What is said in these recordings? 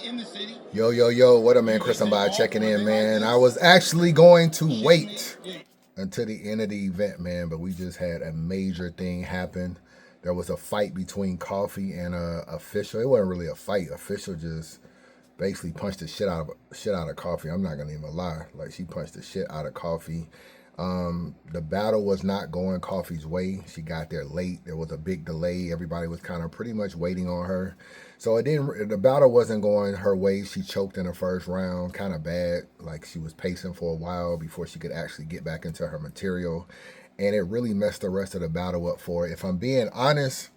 in the city. Yo, yo, yo, what up, man? Chris, I'm by checking in, man. I was actually going to wait until the end of the event, man, but we just had a major thing happen. There was a fight between Coffee and Official. It wasn't really a fight. Official just basically punched the shit out of Coffee. I'm not gonna even lie. Like, she punched the shit out of Coffee. The battle was not going Coffee's way. She got there late. There was a big delay. Everybody was kind of pretty much waiting on her. So it didn't. The battle wasn't going her way. She choked in the first round, kind of bad. Like, she was pacing for a while before she could actually get back into her material, and it really messed the rest of the battle up for her. If I'm being honest,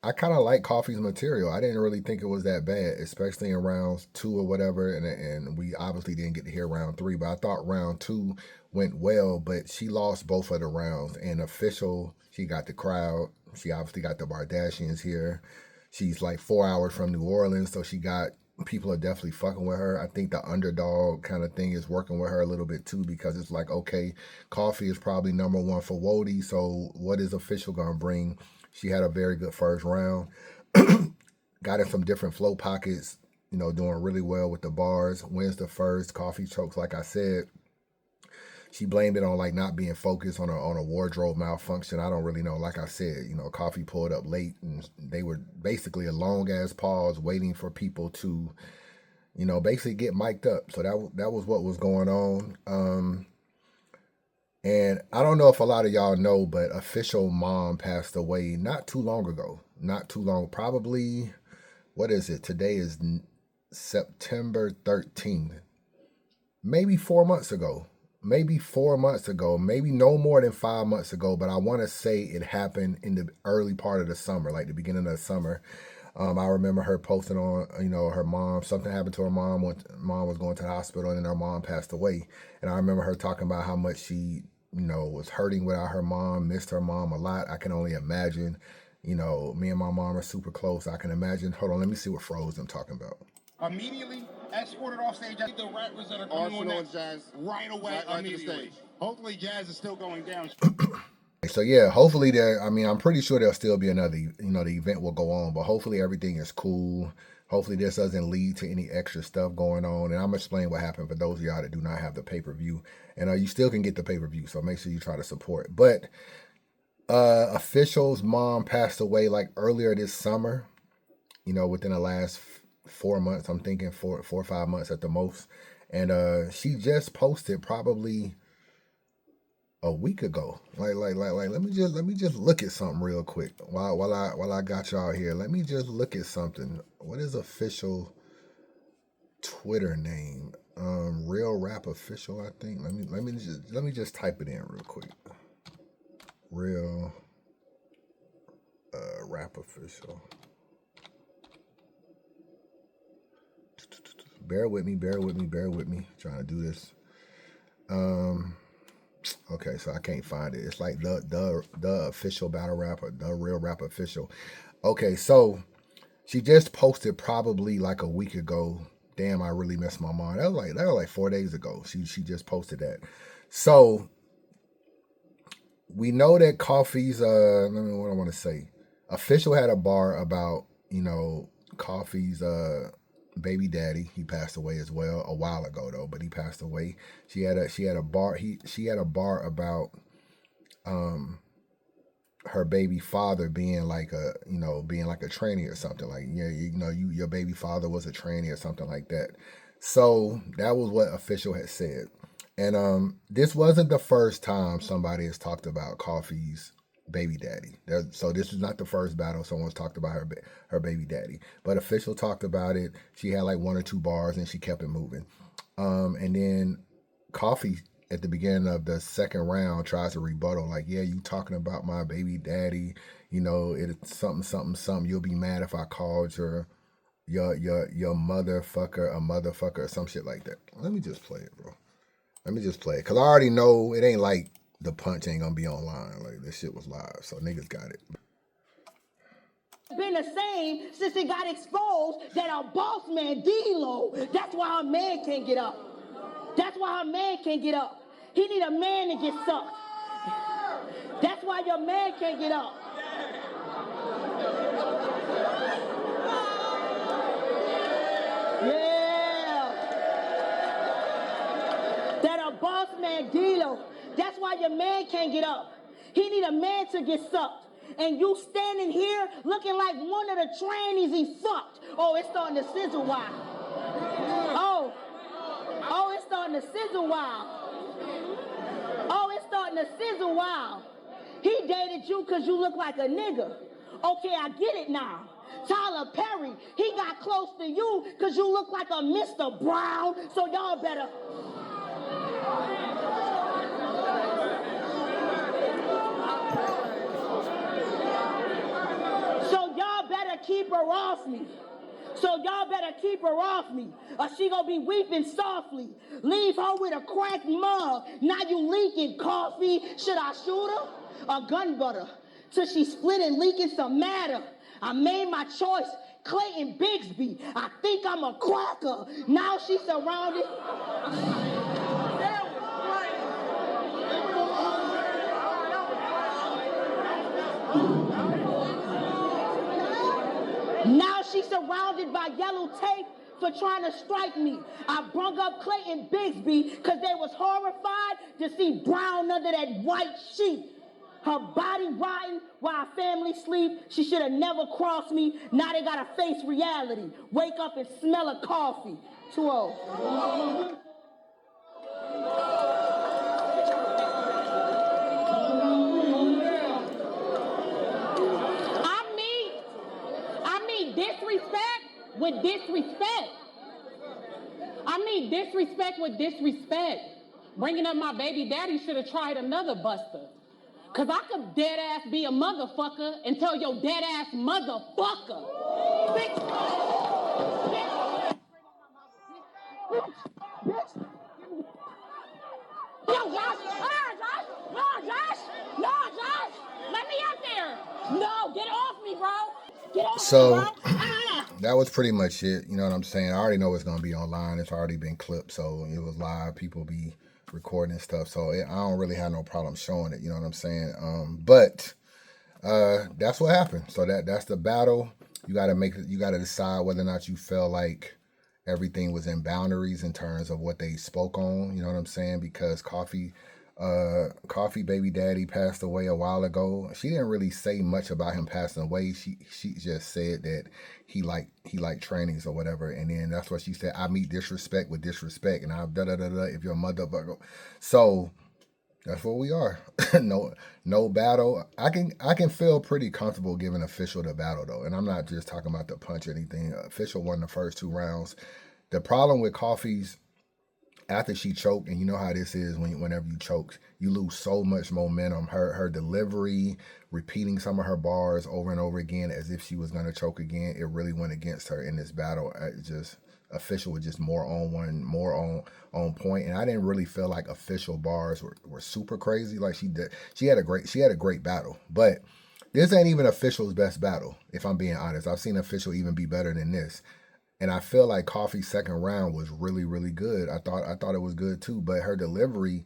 I kind of like Coffee's material. I didn't really think it was that bad, especially in rounds 2 or whatever. And we obviously didn't get to hear round 3, but I thought round 2 went well. But she lost both of the rounds. And Official, she got the crowd. She obviously got the Bardashians here. She's like 4 hours from New Orleans, so she got people are definitely fucking with her. I think the underdog kind of thing is working with her a little bit too, because it's like, okay, Coffee is probably #1 for Wody, so what is Official gonna bring? She had a very good first round. Got in some different flow pockets, doing really well with the bars. Wins the first. Coffee chokes, like I said. She blamed it on like not being focused on a wardrobe malfunction. I don't really know. Like I said, Coffee pulled up late, and they were basically a long ass pause waiting for people to, basically get mic'd up. So that was what was going on. And I don't know if a lot of y'all know, but Official mom passed away not too long ago. Not too long, probably, what is it? Today is September 13th. Maybe 4 months ago. Maybe 4 months ago. Maybe no more than 5 months ago, but I want to say it happened in the early part of the summer, like the beginning of the summer. I remember her posting on, her mom, something happened to her mom when mom was going to the hospital, and her mom passed away. And I remember her talking about how much she, was hurting without her mom, missed her mom a lot. I can only imagine, me and my mom are super close. I can imagine. Hold on, let me see what Froze I'm talking about. Immediately escorted off stage. I think the rappers that are coming on that Jazz right away, right immediately. Hopefully Jazz is still going down. So yeah, hopefully I'm pretty sure there'll still be another, the event will go on, but hopefully everything is cool. Hopefully this doesn't lead to any extra stuff going on. And I'm gonna explain what happened for those of y'all that do not have the pay-per-view. And you still can get the pay-per-view, so make sure you try to support. But Official's mom passed away like earlier this summer, within the last 4 months. I'm thinking 4 or 5 months at the most. And she just posted probably a week ago. Like let me just look at something real quick while I got y'all here. Let me just look at something. What is Official Twitter name? Real Rap Official, I think. Let me just type it in real quick. Real Rap Official. Bear with me. Trying to do this. Okay, so I can't find it. It's like the official battle rapper, the Real Rap Official. Okay, so she just posted probably like a week ago. Damn, I really missed my mind. That was like 4 days ago. She just posted that. So we know that Coffee's what I want to say. Official had a bar about, Coffee's baby daddy. He passed away as well a while ago though, but he passed away. She had a bar about her baby father being like a trainee or something, like, your baby father was a trainee or something like that. So that was what Official had said. And this wasn't the first time somebody has talked about Coffee's baby daddy. So this is not the first battle someone's talked about her baby daddy. But Official talked about it. She had like 1 or 2 bars and she kept it moving. And then Coffee at the beginning of the second round tries to rebuttal, like, yeah, you talking about my baby daddy, it's something. You'll be mad if I called your motherfucker a motherfucker or some shit like that. Let me just play it, bro. Let me just play it, because I already know it ain't like the punch ain't gonna be online. Like, this shit was live, so niggas got it. Been the same since it got exposed that our boss man, D-Lo, that's why our man can't get up. That's why our man can't get up. He need a man to get sucked. That's why your man can't get up. man D-Lo. That's why your man can't get up. He need a man to get sucked. And you standing here looking like one of the trannies he fucked. Oh, it's starting to sizzle wild. Oh, it's starting to sizzle wild. Oh, it's starting to sizzle wild. He dated you because you look like a nigga. Okay, I get it now. Tyler Perry, he got close to you because you look like a Mr. Brown, so y'all better... So y'all better keep her off me. So y'all better keep her off me, or she gonna be weeping softly. Leave her with a cracked mug. Now you leaking coffee. Should I shoot her or gun butter? Till she split and leaking some matter. I made my choice, Clayton Bigsby. I think I'm a cracker. Now she's surrounded. Now she's surrounded by yellow tape for trying to strike me. I brung up Clayton Bigsby because they was horrified to see brown under that white sheet. Her body rotten while our family sleep. She should have never crossed me. Now they gotta face reality. Wake up and smell a coffee. Too old. I mean disrespect with disrespect. I mean disrespect with disrespect. Bringing up my baby daddy should have tried another buster. Cause I could dead ass be a motherfucker and tell your dead ass motherfucker. Bitch. Yo, Josh. No, Josh. Let me up there. No, get off me, bro. Get off me, bro. That was pretty much it. You know what I'm saying? I already know it's going to be online. It's already been clipped. So it was live. People be recording stuff, so I don't really have no problem showing it, you know what I'm saying? But that's what happened. So that's the battle. You got to decide whether or not you feel like everything was in boundaries in terms of what they spoke on, you know what I'm saying? Because Coffee baby daddy passed away a while ago. She didn't really say much about him passing away. She just said that he liked trainings or whatever, and then that's what she said. I meet disrespect with disrespect, and I'm if you're a motherfucker. So that's where we are. no battle. I can feel pretty comfortable giving Official the battle though, and I'm not just talking about the punch or anything. Official won the first 2 rounds. The problem with Coffee's, after she choked, and you know how this is whenever you choke, you lose so much momentum. Her delivery, repeating some of her bars over and over again as if she was going to choke again, it really went against her in this battle. Official was just more on point, and I didn't really feel like Official bars were super crazy. Like she had a great battle, but this ain't even Official's best battle, if I'm being honest. I've seen Official even be better than this. And I feel like Coffee's second round was really, really good. I thought it was good too, but her delivery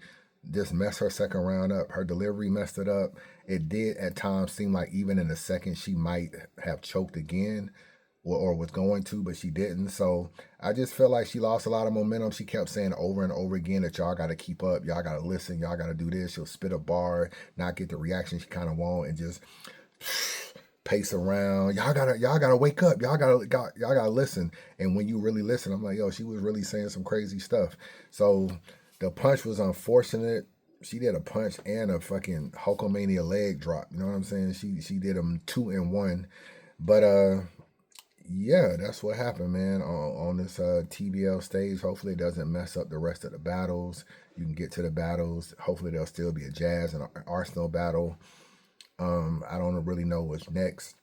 just messed her second round up. Her delivery messed it up. It did at times seem like even in the second she might have choked again or was going to, but she didn't. So I just feel like she lost a lot of momentum. She kept saying over and over again that y'all got to keep up. Y'all got to listen. Y'all got to do this. She'll spit a bar, not get the reaction she kind of want, and just pace around. Y'all gotta wake up. Y'all gotta listen. And when you really listen, I'm like, yo, she was really saying some crazy stuff. So the punch was unfortunate. She did a punch and a fucking Hulkamania leg drop. You know what I'm saying? She did them 2 in 1. But yeah, that's what happened, man, on this TBL stage. Hopefully it doesn't mess up the rest of the battles. You can get to the battles. Hopefully there'll still be a Jazz and Arsenal battle. I don't really know what's next.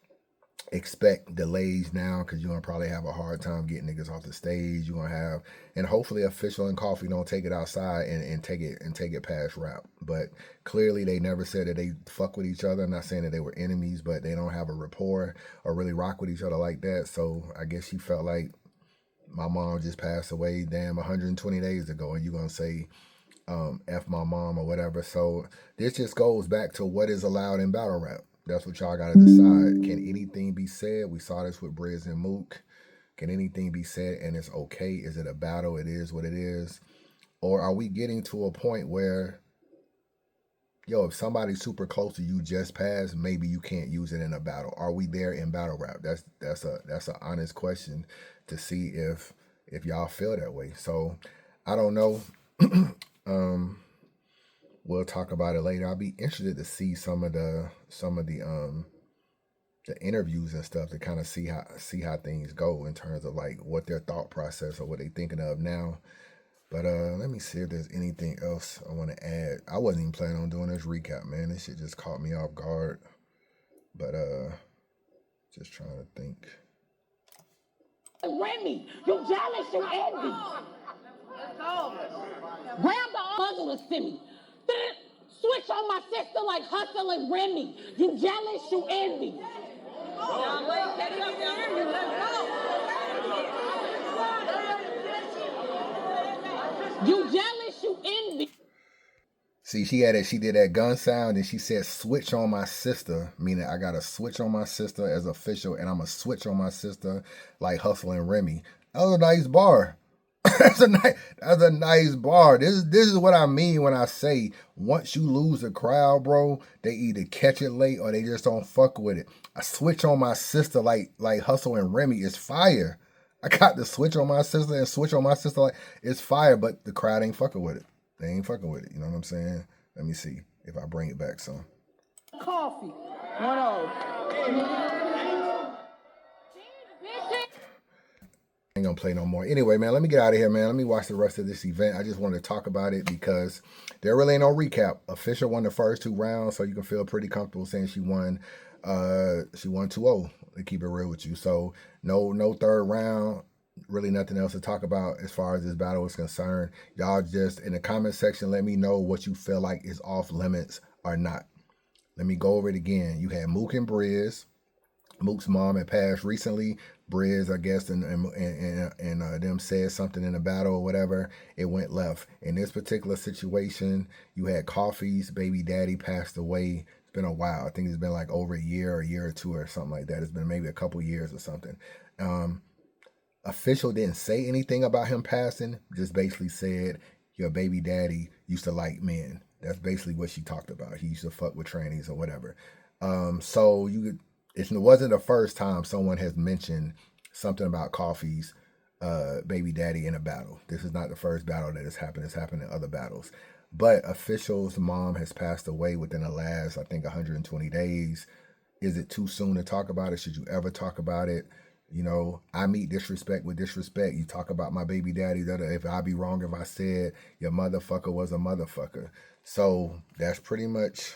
Expect delays now because you're going to probably have a hard time getting niggas off the stage. You're going to have, and hopefully Official and Coffee don't take it outside and take it past rap. But clearly they never said that they fuck with each other. I'm not saying that they were enemies, but they don't have a rapport or really rock with each other like that. So I guess she felt like my mom just passed away, 120 days ago, and you're going to say, F my mom or whatever. So this just goes back to what is allowed in battle rap. That's what y'all got to decide. Can anything be said? We saw this with Briz and Mook. Can anything be said and it's okay? Is it a battle? It is what it is. Or are we getting to a point where, yo, if somebody's super close to you just passed, maybe you can't use it in a battle? Are we there in battle rap? That's an honest question to see if y'all feel that way. So I don't know. We'll talk about it later. I'll be interested to see some of the interviews and stuff to kind of see how things go in terms of like what their thought process or what they thinking of now. But let me see if there's anything else I want to add. I wasn't even planning on doing this recap, man. This shit just caught me off guard. But just trying to think. Remy, you jealous, you envy. Grab the muzzle to send me. Switch on my sister like Hustle and Remy. You jealous, you envy. You jealous, you envy. See, she did that gun sound and she said switch on my sister, meaning I gotta switch on my sister as official and I'm gonna switch on my sister like Hustle and Remy. That was a nice bar. That's a nice bar. This is what I mean when I say once you lose a crowd, bro, they either catch it late or they just don't fuck with it. I switch on my sister like Hustle and Remy is fire. I got to switch on my sister and switch on my sister like it's fire, but the crowd ain't fucking with it. They ain't fucking with it. You know what I'm saying? Let me see if I bring it back some. Coffee. 1-0. Ain't gonna play no more. Anyway, man, let me get out of here, man. Let me watch the rest of this event. I just wanted to talk about it because there really ain't no recap. Official won the first 2 rounds, so you can feel pretty comfortable saying she won 2-0, to keep it real with you. So no third round. Really nothing else to talk about as far as this battle is concerned. Y'all just in the comment section, let me know what you feel like is off limits or not. Let me go over it again. You had Mook and Briz. Mook's mom had passed recently. Briz, I guess, and them said something in the battle or whatever. It went left. In this particular situation, you had Coffee's baby daddy passed away. It's been a while. I think it's been like over a year or 2 or something like that. It's been maybe a couple years or something. Official didn't say anything about him passing. Just basically said your baby daddy used to like men. That's basically what she talked about. He used to fuck with trannies or whatever. So it wasn't the first time someone has mentioned something about Coffee's baby daddy in a battle. This is not the first battle that has happened. It's happened in other battles. But Official's mom has passed away within the last, I think, 120 days. Is it too soon to talk about it? Should you ever talk about it? You know, I meet disrespect with disrespect. You talk about my baby daddy. If I be wrong if I said your motherfucker was a motherfucker. So that's pretty much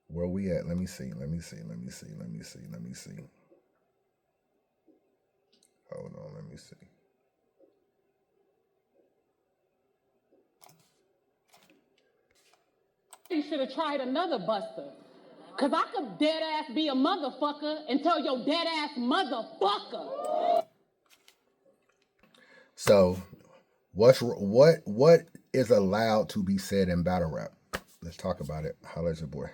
where we at. Let me see. Hold on, let me see. You should have tried another buster. Cause I could dead ass be a motherfucker and tell your dead ass motherfucker. So what is allowed to be said in battle rap? Let's talk about it. Holla at your boy.